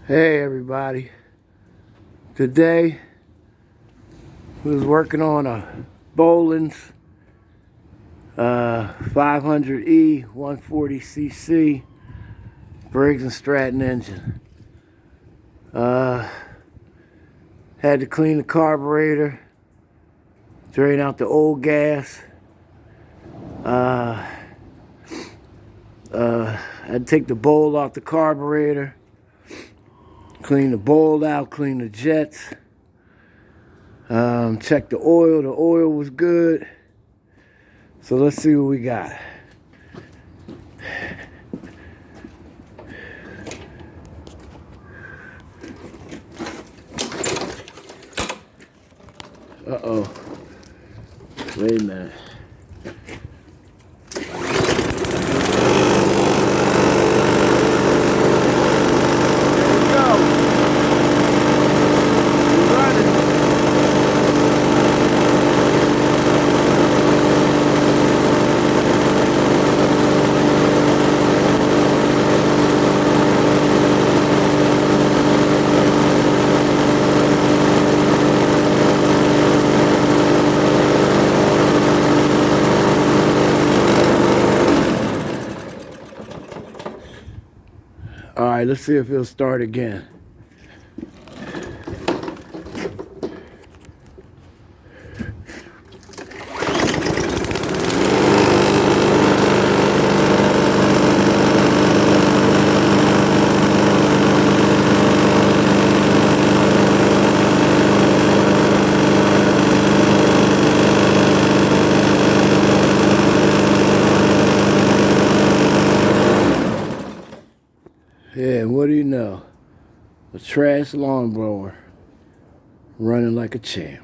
Hey everybody, today we was working on a Bolin's 500E 140cc Briggs & Stratton engine. Had to clean the carburetor, drain out the old gas. Had to take the bowl off the carburetor, clean the bowl out, clean the jets. Check the oil. The oil was good. So let's see what we got. Uh-oh. Wait a minute. All right, let's see if it'll start again. Yeah, what do you know? A trash lawnmower running like a champ.